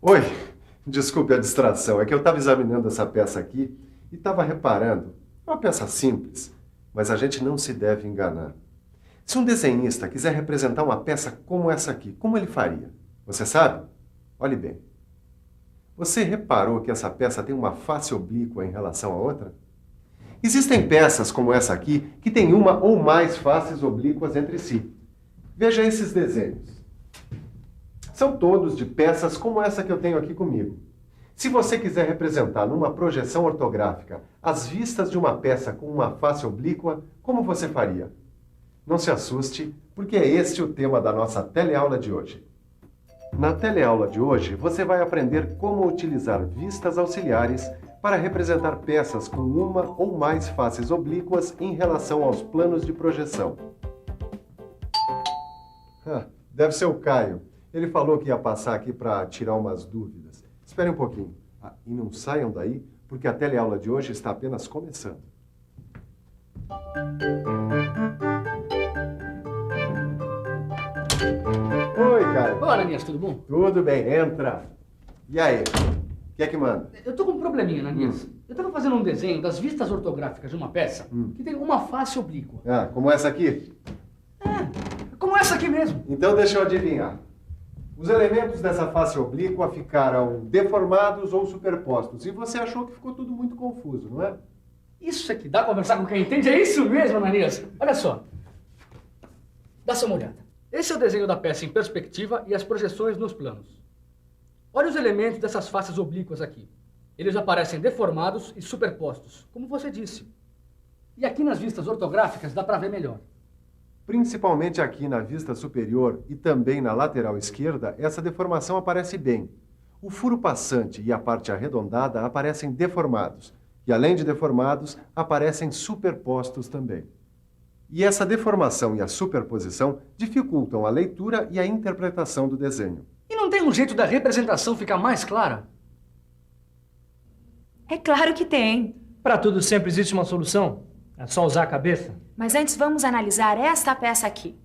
Oi, desculpe a distração. É que eu estava examinando essa peça aqui e estava reparando. É uma peça simples, mas a gente não se deve enganar. Se um desenhista quiser representar uma peça como essa aqui, como ele faria? Você sabe? Olhe bem. Você reparou que essa peça tem uma face oblíqua em relação à outra? Existem peças como essa aqui que têm uma ou mais faces oblíquas entre si. Veja esses desenhos. São todos de peças como essa que eu tenho aqui comigo. Se você quiser representar numa projeção ortográfica as vistas de uma peça com uma face oblíqua, como você faria? Não se assuste, porque é este o tema da nossa teleaula de hoje. Na teleaula de hoje, você vai aprender como utilizar vistas auxiliares para representar peças com uma ou mais faces oblíquas em relação aos planos de projeção. Deve ser o Caio. Ele falou que ia passar aqui para tirar umas dúvidas. Espere um pouquinho. E não saiam daí, porque a teleaula de hoje está apenas começando. Oi, Caio. Olá, Ananias, tudo bom? Tudo bem, entra. E aí? O que é que manda? Eu tô com um probleminha, Ananias. Eu tava fazendo um desenho das vistas ortográficas de uma peça que tem uma face oblíqua. Como essa aqui? Como essa aqui mesmo. Então deixa eu adivinhar. Os elementos dessa face oblíqua ficaram deformados ou superpostos. E você achou que ficou tudo muito confuso, não é? Isso aqui, dá pra conversar com quem entende? É isso mesmo, Ananias. Olha só. Dá só uma olhada. Esse é o desenho da peça em perspectiva e as projeções nos planos. Olha os elementos dessas faces oblíquas aqui. Eles aparecem deformados e superpostos, como você disse. E aqui nas vistas ortográficas dá pra ver melhor. Principalmente aqui na vista superior e também na lateral esquerda, essa deformação aparece bem. O furo passante e a parte arredondada aparecem deformados. E além de deformados, aparecem superpostos também. E essa deformação e a superposição dificultam a leitura e a interpretação do desenho. E não tem um jeito da representação ficar mais clara? É claro que tem. Para tudo sempre existe uma solução. É só usar a cabeça. Mas antes vamos analisar esta peça aqui.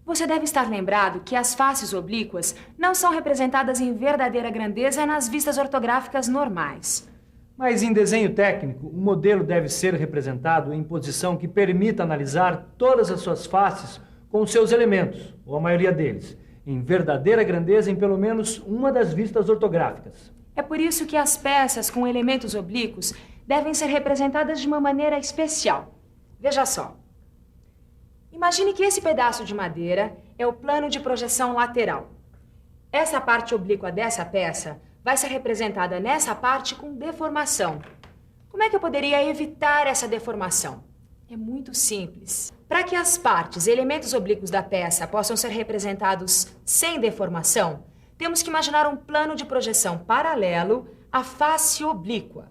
Você deve estar lembrado que as faces oblíquas não são representadas em verdadeira grandeza nas vistas ortográficas normais. Mas em desenho técnico, o modelo deve ser representado em posição que permita analisar todas as suas faces com seus elementos, ou a maioria deles, em verdadeira grandeza em pelo menos uma das vistas ortográficas. É por isso que as peças com elementos oblíquos devem ser representadas de uma maneira especial. Veja só. Imagine que esse pedaço de madeira é o plano de projeção lateral. Essa parte oblíqua dessa peça vai ser representada nessa parte com deformação. Como é que eu poderia evitar essa deformação? É muito simples. Para que as partes, elementos oblíquos da peça possam ser representados sem deformação, temos que imaginar um plano de projeção paralelo à face oblíqua.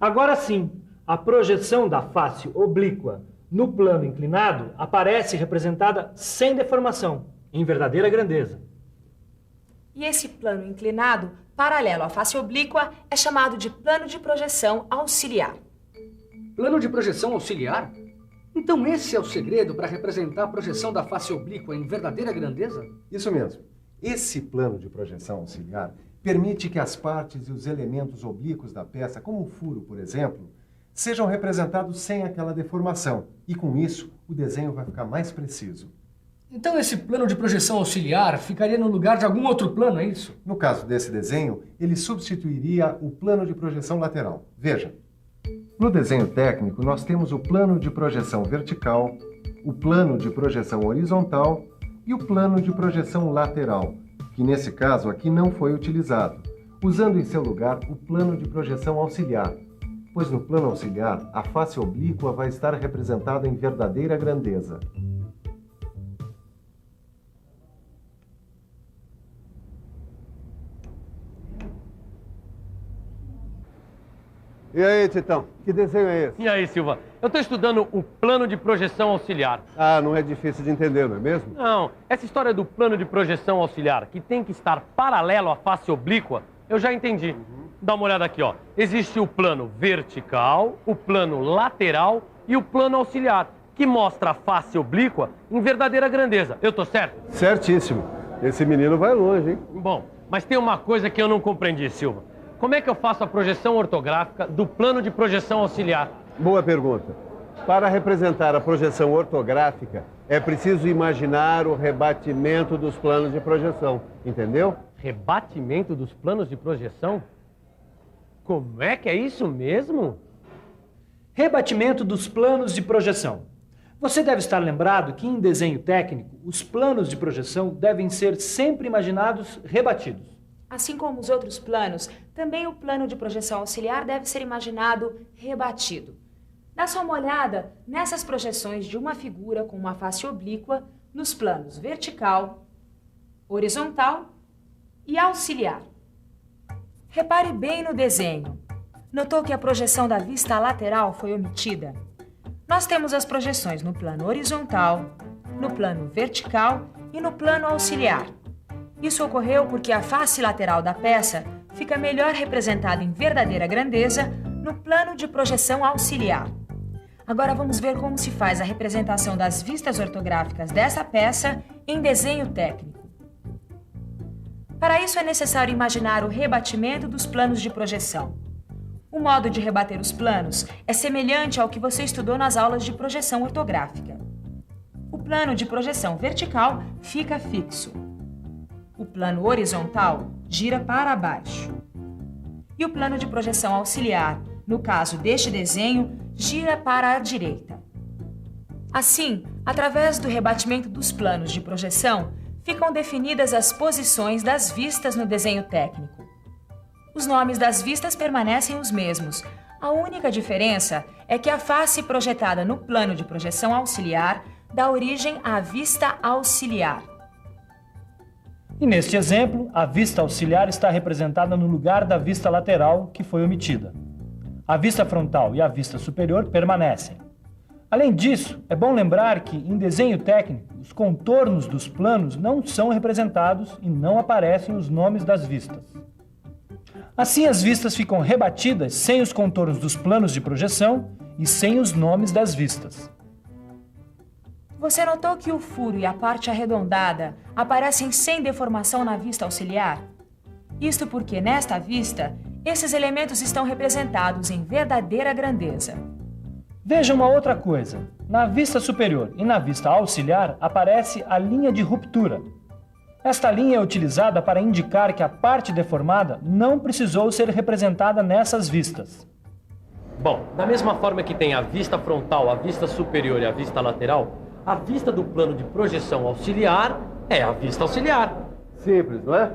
Agora sim, a projeção da face oblíqua no plano inclinado aparece representada sem deformação, em verdadeira grandeza. E esse plano inclinado, paralelo à face oblíqua, é chamado de plano de projeção auxiliar. Plano de projeção auxiliar? Então esse é o segredo para representar a projeção da face oblíqua em verdadeira grandeza? Isso mesmo. Esse plano de projeção auxiliar permite que as partes e os elementos oblíquos da peça, como o furo, por exemplo, sejam representados sem aquela deformação. E com isso, o desenho vai ficar mais preciso. Então esse plano de projeção auxiliar ficaria no lugar de algum outro plano, é isso? No caso desse desenho, ele substituiria o plano de projeção lateral. Veja, no desenho técnico, nós temos o plano de projeção vertical, o plano de projeção horizontal e o plano de projeção lateral, que nesse caso aqui não foi utilizado, usando em seu lugar o plano de projeção auxiliar, pois no plano auxiliar a face oblíqua vai estar representada em verdadeira grandeza. E aí, Titão, que desenho é esse? E aí, Silva? Eu estou estudando o plano de projeção auxiliar. Ah, não é difícil de entender, não é mesmo? Não, essa história do plano de projeção auxiliar, que tem que estar paralelo à face oblíqua, eu já entendi. Dá uma olhada aqui, ó. Existe o plano vertical, o plano lateral e o plano auxiliar, que mostra a face oblíqua em verdadeira grandeza. Eu tô certo? Certíssimo. Esse menino vai longe, hein? Bom, Mas tem uma coisa que eu não compreendi, Silva. Como é que eu faço a projeção ortográfica do plano de projeção auxiliar? Boa pergunta. Para representar a projeção ortográfica, é preciso imaginar o rebatimento dos planos de projeção, entendeu? Rebatimento dos planos de projeção? Como é que é isso mesmo? Rebatimento dos planos de projeção. Você deve estar lembrado que em desenho técnico, os planos de projeção devem ser sempre imaginados rebatidos. Assim como os outros planos, também o plano de projeção auxiliar deve ser imaginado rebatido. Dá só uma olhada nessas projeções de uma figura com uma face oblíqua nos planos vertical, horizontal e auxiliar. Repare bem no desenho. Notou que a projeção da vista lateral foi omitida? Nós temos as projeções no plano horizontal, no plano vertical e no plano auxiliar. Isso ocorreu porque a face lateral da peça fica melhor representada em verdadeira grandeza no plano de projeção auxiliar. Agora vamos ver como se faz a representação das vistas ortográficas dessa peça em desenho técnico. Para isso é necessário imaginar o rebatimento dos planos de projeção. O modo de rebater os planos é semelhante ao que você estudou nas aulas de projeção ortográfica. O plano de projeção vertical fica fixo. O plano horizontal gira para baixo. E o plano de projeção auxiliar, no caso deste desenho, gira para a direita. Assim, através do rebatimento dos planos de projeção, ficam definidas as posições das vistas no desenho técnico. Os nomes das vistas permanecem os mesmos. A única diferença é que a face projetada no plano de projeção auxiliar dá origem à vista auxiliar. E neste exemplo, a vista auxiliar está representada no lugar da vista lateral, que foi omitida. A vista frontal e a vista superior permanecem. Além disso, é bom lembrar que, em desenho técnico, os contornos dos planos não são representados e não aparecem os nomes das vistas. Assim, as vistas ficam rebatidas sem os contornos dos planos de projeção e sem os nomes das vistas. Você notou que o furo e a parte arredondada aparecem sem deformação na vista auxiliar? Isto porque, nesta vista, esses elementos estão representados em verdadeira grandeza. Veja uma outra coisa. Na vista superior e na vista auxiliar aparece a linha de ruptura. Esta linha é utilizada para indicar que a parte deformada não precisou ser representada nessas vistas. Bom, da mesma forma que tem a vista frontal, a vista superior e a vista lateral, a vista do plano de projeção auxiliar é a vista auxiliar. Simples, não é?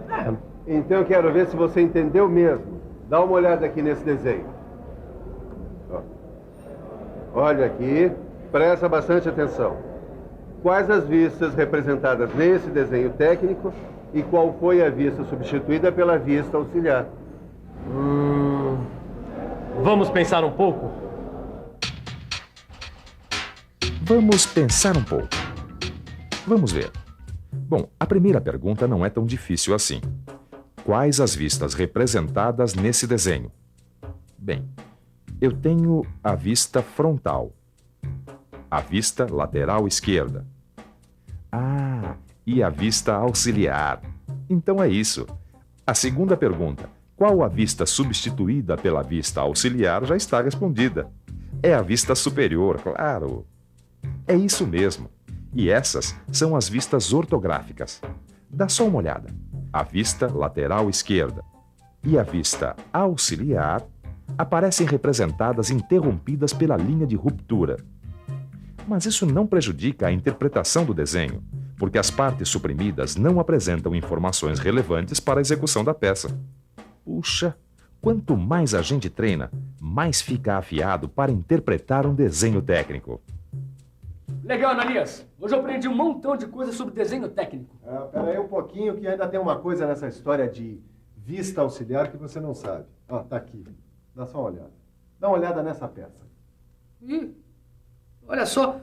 Então eu quero ver se você entendeu mesmo. Dá uma olhada aqui nesse desenho. Ó. Olha aqui, presta bastante atenção. Quais as vistas representadas nesse desenho técnico e qual foi a vista substituída pela vista auxiliar? Vamos pensar um pouco? Vamos pensar um pouco. Vamos ver. Bom, a primeira pergunta não é tão difícil assim. Quais as vistas representadas nesse desenho? Bem, eu tenho a vista frontal, a vista lateral esquerda. E a vista auxiliar. Então é isso. A segunda pergunta, qual a vista substituída pela vista auxiliar, já está respondida. É a vista superior, claro. É isso mesmo. E essas são as vistas ortográficas. Dá só uma olhada. A vista lateral esquerda e a vista auxiliar aparecem representadas interrompidas pela linha de ruptura. Mas isso não prejudica a interpretação do desenho, porque as partes suprimidas não apresentam informações relevantes para a execução da peça. Puxa, quanto mais a gente treina, mais fica afiado para interpretar um desenho técnico. Legal, Ananias. Hoje eu aprendi um montão de coisas sobre desenho técnico. Pera aí um pouquinho que ainda tem uma coisa nessa história de vista auxiliar que você não sabe. Ó, tá aqui. Dá só uma olhada. Dá uma olhada nessa peça. Ih, olha só.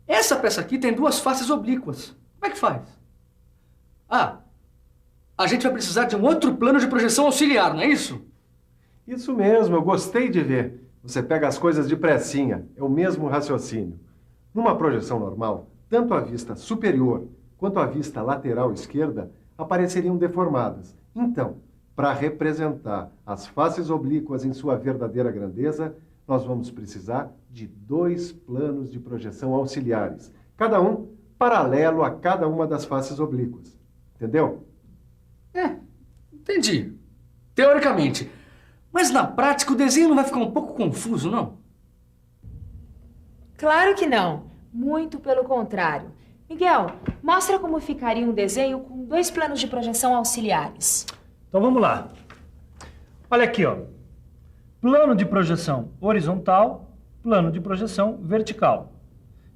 Essa peça aqui tem duas faces oblíquas. Como é que faz? A gente vai precisar de um outro plano de projeção auxiliar, não é isso? Isso mesmo, eu gostei de ver. Você pega as coisas de pressinha. É o mesmo raciocínio. Numa projeção normal, tanto a vista superior quanto a vista lateral esquerda apareceriam deformadas Então, para representar as faces oblíquas em sua verdadeira grandeza, nós vamos precisar de 2 planos de projeção auxiliares, cada um paralelo a cada uma das faces oblíquas. Entendeu? Entendi. Teoricamente. Mas na prática o desenho não vai ficar um pouco confuso, não? Claro que não. Muito pelo contrário. Miguel, mostra como ficaria um desenho com 2 planos de projeção auxiliares. Então vamos lá. Olha aqui, ó. Plano de projeção horizontal, plano de projeção vertical.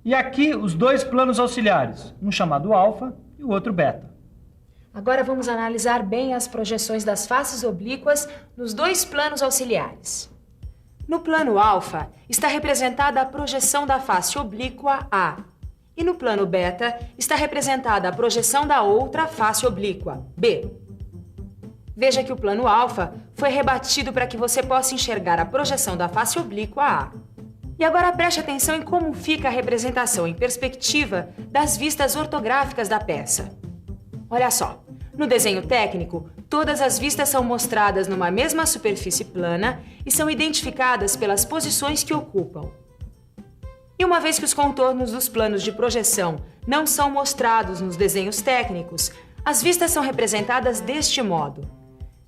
E aqui os 2 planos auxiliares, um chamado alfa e o outro beta. Agora vamos analisar bem as projeções das faces oblíquas nos 2 planos auxiliares. No plano alfa está representada a projeção da face oblíqua A. E no plano beta está representada a projeção da outra face oblíqua, B. Veja que o plano alfa foi rebatido para que você possa enxergar a projeção da face oblíqua A. E agora preste atenção em como fica a representação em perspectiva das vistas ortográficas da peça. Olha só, no desenho técnico, todas as vistas são mostradas numa mesma superfície plana e são identificadas pelas posições que ocupam. E uma vez que os contornos dos planos de projeção não são mostrados nos desenhos técnicos, as vistas são representadas deste modo.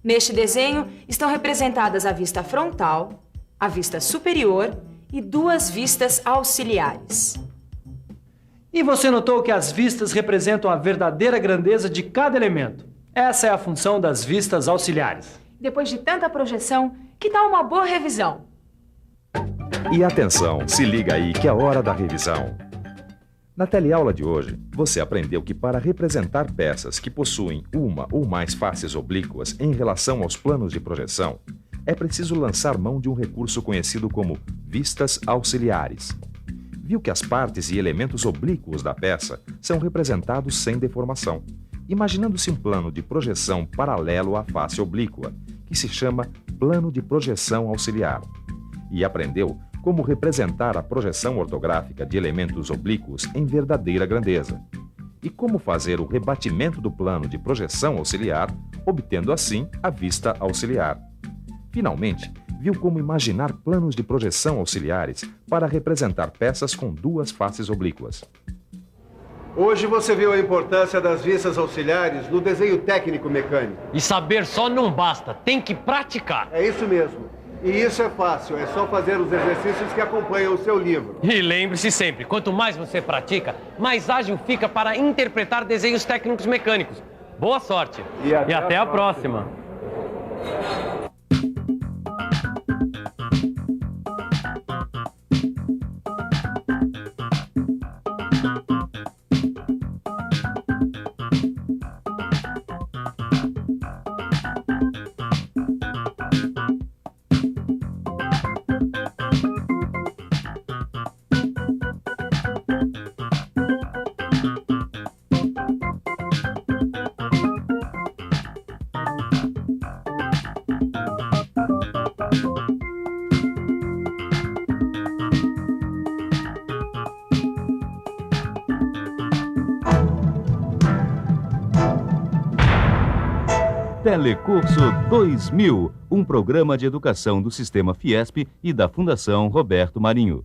Neste desenho estão representadas a vista frontal, a vista superior e 2 vistas auxiliares. E você notou que as vistas representam a verdadeira grandeza de cada elemento. Essa é a função das vistas auxiliares. Depois de tanta projeção, que tal uma boa revisão? E atenção, se liga aí que é hora da revisão. Na teleaula de hoje, você aprendeu que para representar peças que possuem uma ou mais faces oblíquas em relação aos planos de projeção, é preciso lançar mão de um recurso conhecido como vistas auxiliares. Viu que as partes e elementos oblíquos da peça são representados sem deformação, imaginando-se um plano de projeção paralelo à face oblíqua, que se chama plano de projeção auxiliar. E aprendeu como representar a projeção ortográfica de elementos oblíquos em verdadeira grandeza, e como fazer o rebatimento do plano de projeção auxiliar, obtendo assim a vista auxiliar. Finalmente, viu como imaginar planos de projeção auxiliares para representar peças com 2 faces oblíquas. Hoje você viu a importância das vistas auxiliares no desenho técnico mecânico. E saber só não basta, tem que praticar. É isso mesmo. E isso é fácil, é só fazer os exercícios que acompanham o seu livro. E lembre-se sempre, quanto mais você pratica, mais ágil fica para interpretar desenhos técnicos mecânicos. Boa sorte! E até a próxima. Telecurso 2000, um programa de educação do Sistema Fiesp e da Fundação Roberto Marinho.